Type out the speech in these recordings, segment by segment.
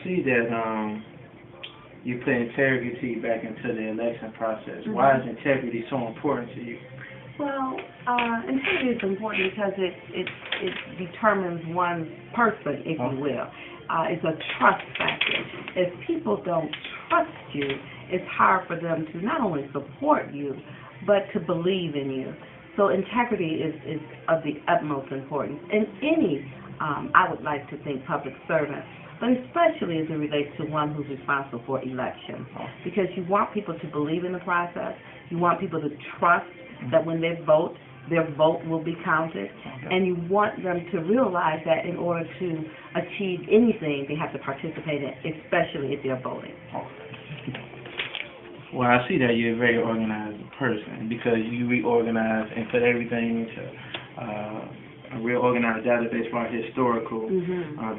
see that you put integrity back into the election process. Why is integrity so important to you? Well, integrity is important because it determines one's person, if you will. It's a trust factor. If people don't trust you, it's hard for them to not only support you, but to believe in you. So integrity is of the utmost importance in any, I would like to think, public servant, but especially as it relates to one who's responsible for elections. Because you want people to believe in the process. You want people to trust that when they vote, their vote will be counted. And you want them to realize that in order to achieve anything, they have to participate in, especially if they're voting. Well, I see that you're a very organized person because you reorganize and put everything into a real organized database for historical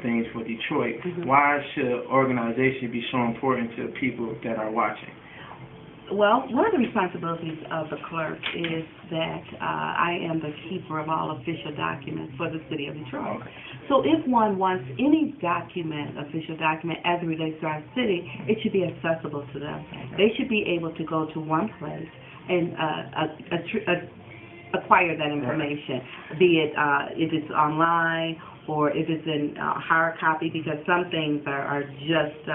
things for Detroit. Why should organization be so important to people that are watching? Well, one of the responsibilities of the clerk is that I am the keeper of all official documents for the city of Detroit. So if one wants any document, official document, as it relates to our city, it should be accessible to them. They should be able to go to one place and acquire that information, be it if it's online or if it's in hard copy, because some things are just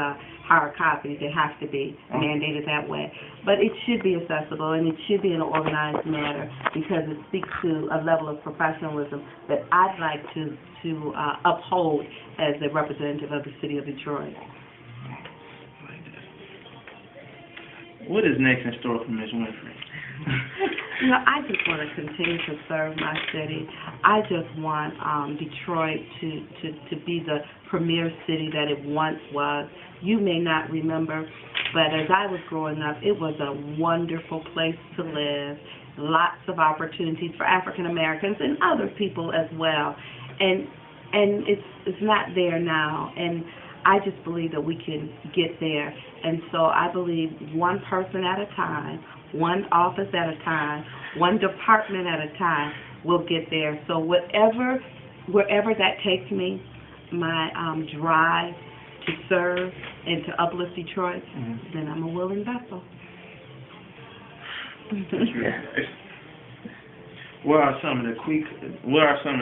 hard copies. They have to be mandated that way. But it should be accessible, and it should be in an organized manner because it speaks to a level of professionalism that I'd like to uphold as a representative of the city of Detroit. What is next in store for Ms. Winfrey? You know, I just want to continue to serve my city. I just want Detroit to be the premier city that it once was. You may not remember, but as I was growing up, it was a wonderful place to live. Lots of opportunities for African Americans and other people as well. And it's not there now. And I just believe that we can get there. And so I believe one person at a time, one office at a time, one department at a time, we'll get there. So wherever that takes me, my drive to serve and to uplift Detroit, then I'm a willing vessel. What are some of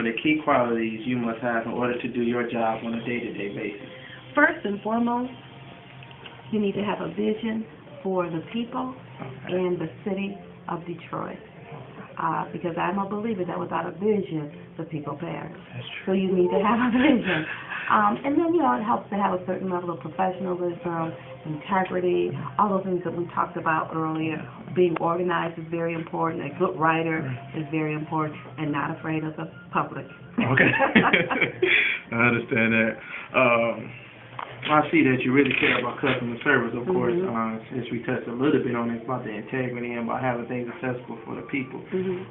the key qualities you must have in order to do your job on a day-to-day basis? First and foremost, you need to have a vision for the people and the city of Detroit. Because I'm a believer that without a vision, the people perish. So you need to have a vision. And then, you know, it helps to have a certain level of professionalism, integrity, all those things that we talked about earlier. Being organized is very important. A good writer is very important, and not afraid of the public. Okay. I understand that. I see that you really care about customer service, of course, since we touched a little bit on it about the integrity and about having things accessible for the people.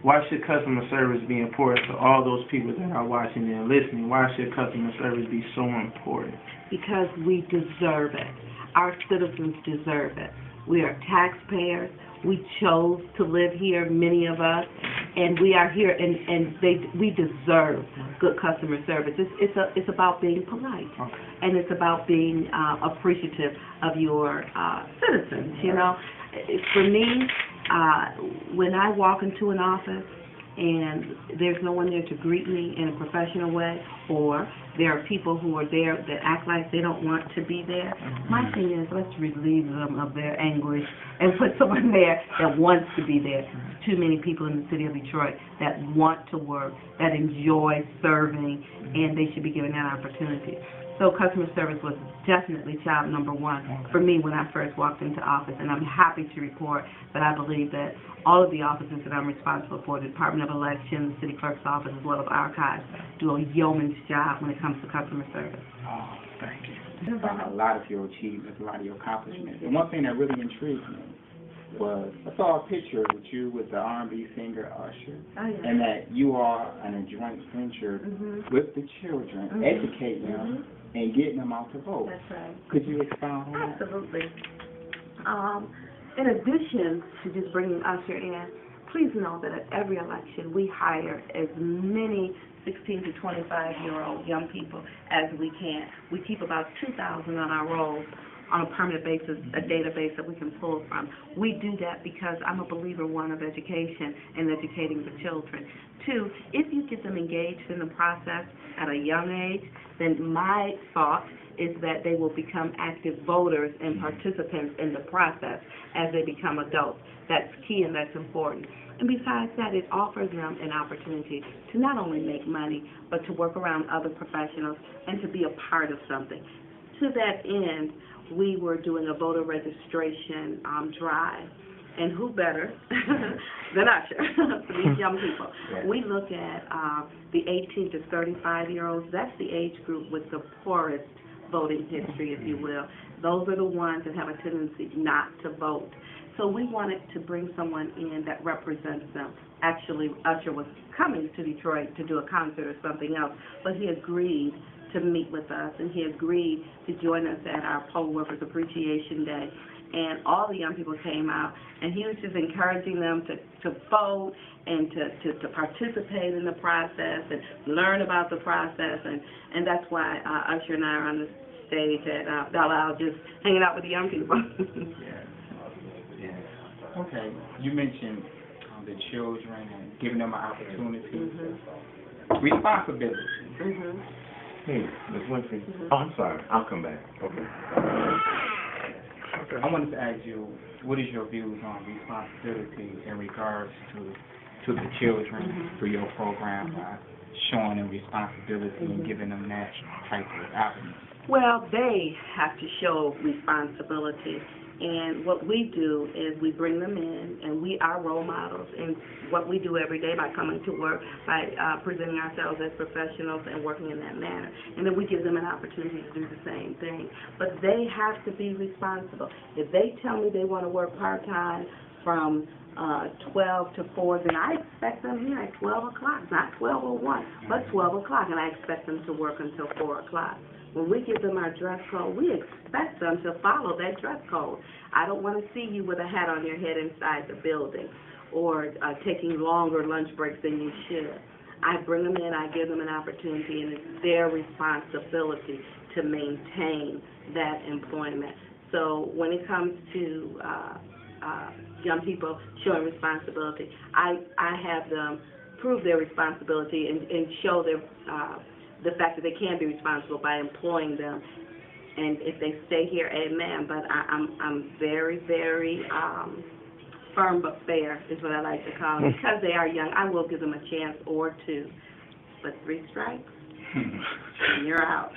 Why should customer service be important to all those people that are watching and listening? Why should customer service be so important? Because we deserve it. Our citizens deserve it. We are taxpayers. We chose to live here, many of us, and we are here, and we deserve good customer service. It's about being polite, and it's about being appreciative of your citizens. You know, for me, when I walk into an office and there's no one there to greet me in a professional way, or there are people who are there that act like they don't want to be there, my thing is, let's relieve them of their anguish and put someone there that wants to be there. Too many people in the city of Detroit that want to work, that enjoy serving, and they should be given that opportunity. So customer service was definitely child number one for me when I first walked into office, and I'm happy to report that I believe that all of the offices that I'm responsible for, the Department of Elections, the City Clerk's office, as well as archives, do a yeoman's job when it comes to customer service. Oh, thank you. About a lot of your achievements, a lot of your accomplishments. And one thing that really intrigued me was I saw a picture with you with the R&B singer Usher, and that you are in a joint venture with the children, educating them and getting them out to vote. That's right. Could you expound on that? Absolutely. In addition to just bringing Usher in, please know that at every election we hire as many 16 to 25-year-old young people as we can. We keep about 2,000 on our rolls on a permanent basis, a database that we can pull from. We do that because I'm a believer, one, of education and educating the children. Two, if you get them engaged in the process at a young age, then my thought is that they will become active voters and participants in the process as they become adults. That's key and that's important. And besides that, it offers them an opportunity to not only make money, but to work around other professionals and to be a part of something. To that end, we were doing a voter registration drive. And who better than Usher for these young people? Yeah. We look at the 18 to 35-year-olds. That's the age group with the poorest voting history, if you will. Those are the ones that have a tendency not to vote. So we wanted to bring someone in that represents them. Actually, Usher was coming to Detroit to do a concert or something else, but he agreed to meet with us, and he agreed to join us at our Poll Workers Appreciation Day. And all the young people came out, and he was just encouraging them to vote and to participate in the process and learn about the process. And that's why Usher and I are on the stage at Belle Isle just hanging out with the young people. Yes. Okay. You mentioned the children and giving them an opportunity. Responsibility. Hey, Ms. Winfrey. Oh, I'm sorry. I'll come back. Okay. I wanted to ask you, what is your views on responsibility in regards to the children through your program, showing them responsibility and giving them that type of avenue? Well, they have to show responsibility. And what we do is we bring them in, and we are role models in what we do every day by coming to work, by presenting ourselves as professionals and working in that manner. And then we give them an opportunity to do the same thing. But they have to be responsible. If they tell me they want to work part-time from 12 to 4, then I expect them here at 12 o'clock, not 12:01, but 12 o'clock, and I expect them to work until 4 o'clock. When we give them our dress code, we expect them to follow that dress code. I don't want to see you with a hat on your head inside the building or taking longer lunch breaks than you should. I bring them in, I give them an opportunity, and it's their responsibility to maintain that employment. So when it comes to young people showing responsibility, I have them prove their responsibility and show their the fact that they can be responsible by employing them. And if they stay here, amen. But I'm very, very firm but fair is what I like to call it. Because they are young, I will give them a chance or two. But 3 strikes, and you're out.